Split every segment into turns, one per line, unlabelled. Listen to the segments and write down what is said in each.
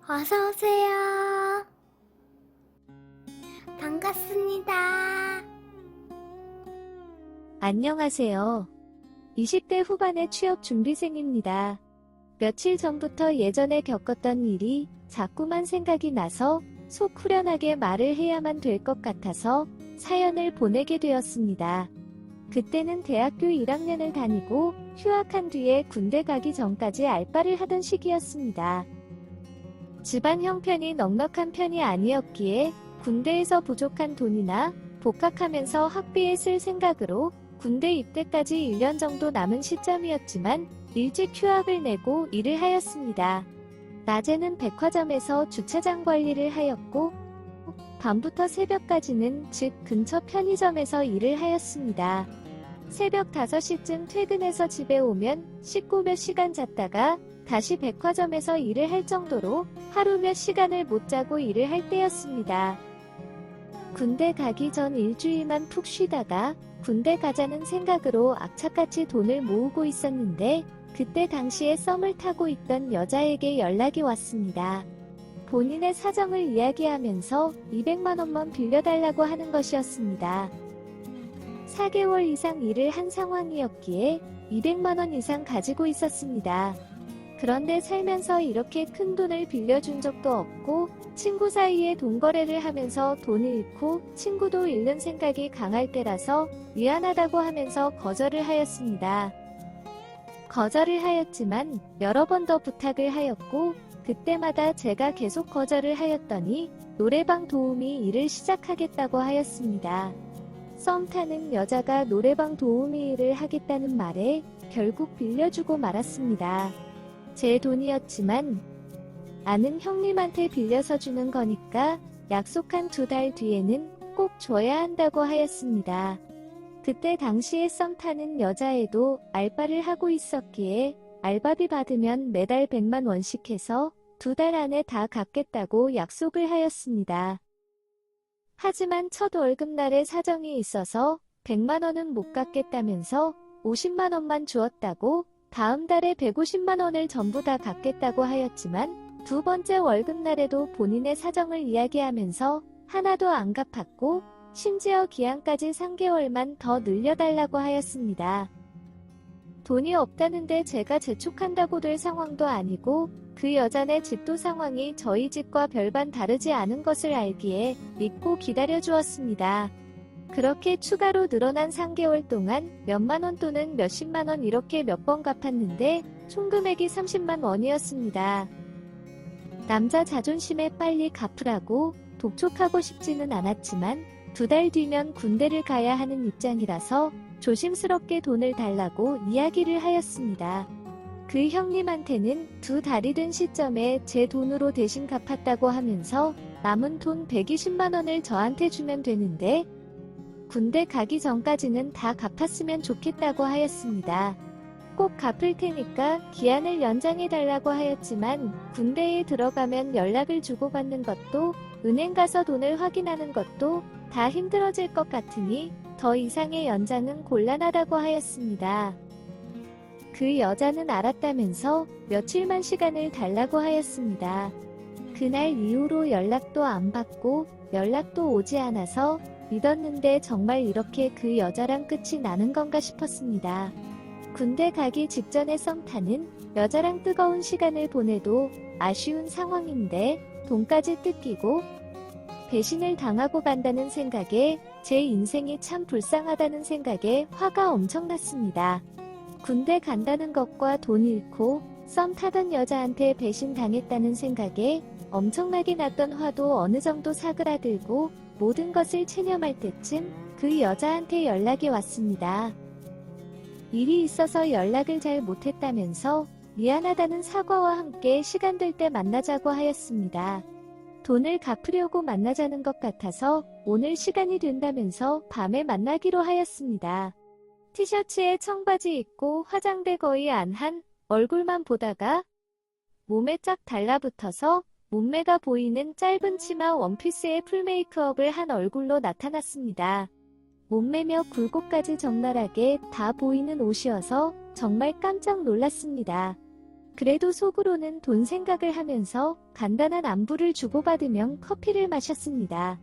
어서오세요. 반갑습니다.
안녕하세요. 20대 후반의 취업 준비생입니다. 며칠 전부터 예전에 겪었던 일이 자꾸만 생각이 나서 속 후련하게 말을 해야만 될 것 같아서 사연을 보내게 되었습니다. 그때는 대학교 1학년을 다니고 휴학한 뒤에 군대 가기 전까지 알바를 하던 시기였습니다. 집안 형편이 넉넉한 편이 아니었기에 군대에서 부족한 돈이나 복학하면서 학비에 쓸 생각으로 군대 입대까지 1년 정도 남은 시점이었지만 일찍 휴학을 내고 일을 하였습니다. 낮에는 백화점에서 주차장 관리를 하였고 밤부터 새벽까지는 집 근처 편의점에서 일을 하였습니다. 새벽 5시쯤 퇴근해서 집에 오면 씻고 몇 시간 잤다가 다시 백화점에서 일을 할 정도로 하루 몇 시간을 못 자고 일을 할 때였습니다. 군대 가기 전 일주일만 푹 쉬다가 군대 가자는 생각으로 악착같이 돈을 모으고 있었는데 그때 당시에 썸을 타고 있던 여자에게 연락이 왔습니다. 본인의 사정을 이야기하면서 200만 원만 빌려달라고 하는 것이었습니다. 4개월 이상 일을 한 상황이었기에 200만 원 이상 가지고 있었습니다. 그런데 살면서 이렇게 큰 돈을 빌려준 적도 없고 친구 사이에 돈 거래를 하면서 돈을 잃고 친구도 잃는 생각이 강할 때라서 미안하다고 하면서 거절을 하였습니다. 거절을 하였지만 여러 번 더 부탁을 하였고 그때마다 제가 계속 거절을 하였더니 노래방 도우미 일을 시작하겠다고 하였습니다. 썸 타는 여자가 노래방 도우미 일을 하겠다는 말에 결국 빌려주고 말았습니다. 제 돈이었지만 아는 형님한테 빌려서 주는 거니까 약속한 2달 뒤에는 꼭 줘야 한다고 하였습니다. 그때 당시에 썸 타는 여자애도 알바를 하고 있었기에 알바비 받으면 매달 100만 원씩 해서 2달 안에 다 갚겠다고 약속을 하였습니다. 하지만 첫 월급날에 사정이 있어서 100만 원은 못 갚겠다면서 50만 원만 주었다고 다음 달에 150만 원을 전부 다 갚겠다고 하였지만 두 번째 월급날에도 본인의 사정을 이야기하면서 하나도 안 갚았고 심지어 기한까지 3개월만 더 늘려달라고 하였습니다. 돈이 없다는데 제가 재촉한다고 될 상황도 아니고 그 여자네 집도 상황이 저희 집과 별반 다르지 않은 것을 알기에 믿고 기다려주었습니다. 그렇게 추가로 늘어난 3개월 동안 몇만 원 또는 몇십만 원 이렇게 몇 번 갚았는데 총 금액이 30만 원이었습니다. 남자 자존심에 빨리 갚으라고 독촉하고 싶지는 않았지만 2달 뒤면 군대를 가야 하는 입장이라서 조심스럽게 돈을 달라고 이야기를 하였습니다. 그 형님한테는 2달이 된 시점에 제 돈으로 대신 갚았다고 하면서 남은 돈 120만 원을 저한테 주면 되는데 군대 가기 전까지는 다 갚았으면 좋겠다고 하였습니다. 꼭 갚을 테니까 기한을 연장해달라고 하였지만 군대에 들어가면 연락을 주고받는 것도 은행 가서 돈을 확인하는 것도 다 힘들어질 것 같으니 더 이상의 연장은 곤란하다고 하였습니다. 그 여자는 알았다면서 며칠만 시간을 달라고 하였습니다. 그날 이후로 연락도 안 받고 연락도 오지 않아서 믿었는데 정말 이렇게 그 여자랑 끝이 나는 건가 싶었습니다. 군대 가기 직전에 썸 타는 여자랑 뜨거운 시간을 보내도 아쉬운 상황인데 돈까지 뜯기고 배신을 당하고 간다는 생각에 제 인생이 참 불쌍하다는 생각에 화가 엄청났습니다. 군대 간다는 것과 돈 잃고 썸 타던 여자한테 배신당했다는 생각에 엄청나게 났던 화도 어느 정도 사그라들고 모든 것을 체념할 때쯤 그 여자한테 연락이 왔습니다. 일이 있어서 연락을 잘 못했다면서 미안하다는 사과와 함께 시간 될 때 만나자고 하였습니다. 돈을 갚으려고 만나자는 것 같아서 오늘 시간이 된다면서 밤에 만나기로 하였습니다. 티셔츠에 청바지 입고 화장대 거의 안 한 얼굴만 보다가 몸에 쫙 달라붙어서 몸매가 보이는 짧은 치마 원피스에 풀메이크업을 한 얼굴로 나타났습니다. 몸매며 굴곡까지 적나라하게 다 보이는 옷이어서 정말 깜짝 놀랐습니다. 그래도 속으로는 돈 생각을 하면서 간단한 안부를 주고받으며 커피를 마셨습니다.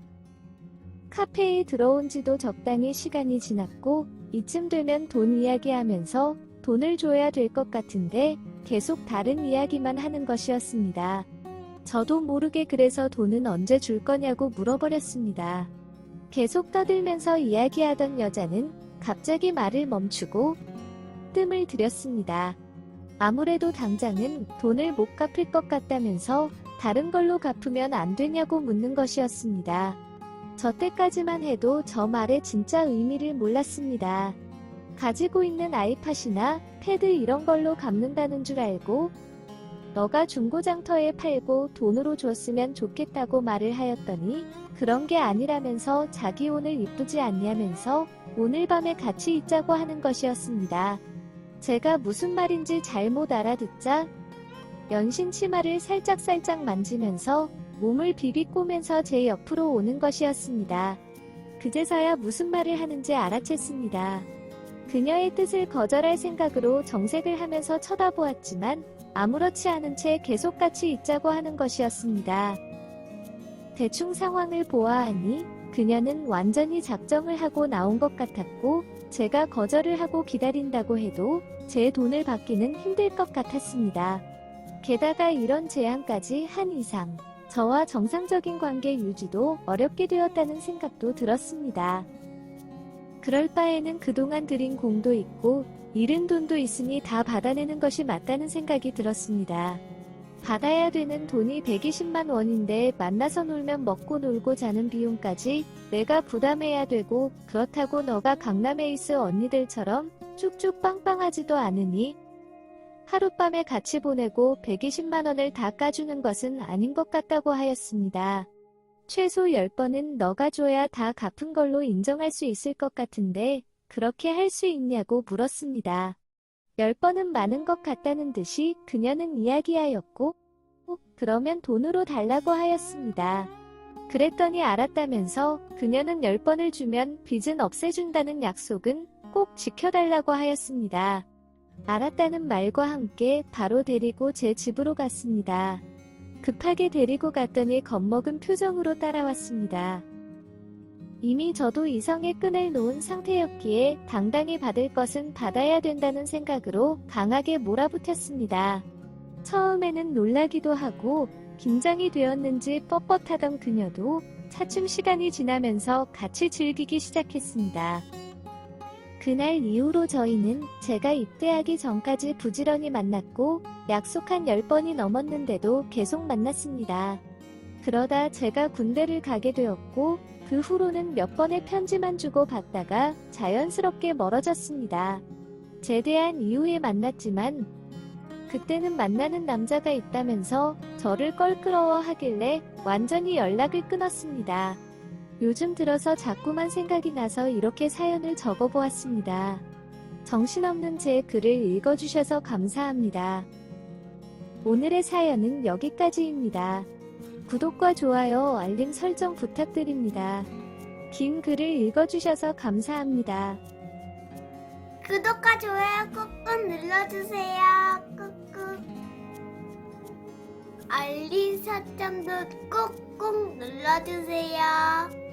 카페에 들어온 지도 적당히 시간이 지났고 이쯤 되면 돈 이야기하면서 돈을 줘야 될 것 같은데 계속 다른 이야기만 하는 것이었습니다. 저도 모르게 그래서 돈은 언제 줄 거냐고 물어버렸습니다. 계속 떠들면서 이야기하던 여자는 갑자기 말을 멈추고 뜸을 들였습니다. 아무래도 당장은 돈을 못 갚을 것 같다면서 다른 걸로 갚으면 안 되냐고 묻는 것이었습니다. 저 때까지만 해도 저 말의 진짜 의미를 몰랐습니다. 가지고 있는 아이팟이나 패드 이런 걸로 갚는다는 줄 알고 너가 중고장터에 팔고 돈으로 줬으면 좋겠다고 말을 하였더니 그런 게 아니라면서 자기 오늘 이쁘지 않냐면서 오늘 밤에 같이 있자고 하는 것이었습니다. 제가 무슨 말인지 잘못 알아듣자 연신 치마를 살짝살짝 만지면서 몸을 비비꼬면서 제 옆으로 오는 것이었습니다. 그제서야 무슨 말을 하는지 알아챘습니다. 그녀의 뜻을 거절할 생각으로 정색을 하면서 쳐다보았지만 아무렇지 않은 채 계속 같이 있자고 하는 것이었습니다. 대충 상황을 보아하니 그녀는 완전히 작정을 하고 나온 것 같았고 제가 거절을 하고 기다린다고 해도 제 돈을 받기는 힘들 것 같았습니다. 게다가 이런 제안까지 한 이상 저와 정상적인 관계 유지도 어렵게 되었다는 생각도 들었습니다. 그럴 바에는 그동안 들인 공도 있고 잃은 돈도 있으니 다 받아내는 것이 맞다는 생각이 들었습니다. 받아야 되는 돈이 120만 원인데 만나서 놀면 먹고 놀고 자는 비용까지 내가 부담해야 되고 그렇다고 너가 강남에 있을 언니들처럼 쭉쭉 빵빵하지도 않으니 하룻밤에 같이 보내고 120만 원을 다 까주는 것은 아닌 것 같다고 하였습니다. 최소 10번은 너가 줘야 다 갚은 걸로 인정할 수 있을 것 같은데 그렇게 할 수 있냐고 물었습니다. 10번은 많은 것 같다는 듯이 그녀는 이야기하였고 그러면 돈으로 달라고 하였습니다. 그랬더니 알았다면서 그녀는 10번을 주면 빚은 없애준다는 약속은 꼭 지켜달라고 하였습니다. 알았다는 말과 함께 바로 데리고 제 집으로 갔습니다. 급하게 데리고 갔더니 겁먹은 표정으로 따라왔습니다. 이미 저도 이성의 끈을 놓은 상태였기에 당당히 받을 것은 받아야 된다는 생각으로 강하게 몰아붙였습니다. 처음에는 놀라기도 하고 긴장이 되었는지 뻣뻣하던 그녀도 차츰 시간이 지나면서 같이 즐기기 시작했습니다. 그날 이후로 저희는 제가 입대하기 전까지 부지런히 만났고 약속한 10번이 넘었는데도 계속 만났습니다. 그러다 제가 군대를 가게 되었고 그 후로는 몇 번의 편지만 주고 받다가 자연스럽게 멀어졌습니다. 제대한 이후에 만났지만 그때는 만나는 남자가 있다면서 저를 껄끄러워하길래 완전히 연락을 끊었습니다. 요즘 들어서 자꾸만 생각이 나서 이렇게 사연을 적어보았습니다. 정신없는 제 글을 읽어주셔서 감사합니다. 오늘의 사연은 여기까지입니다. 구독과 좋아요, 알림 설정 부탁드립니다. 긴 글을 읽어주셔서 감사합니다.
구독과 좋아요 꾹꾹 눌러주세요. 꾹꾹. 알림 설정도 꾹꾹 눌러주세요.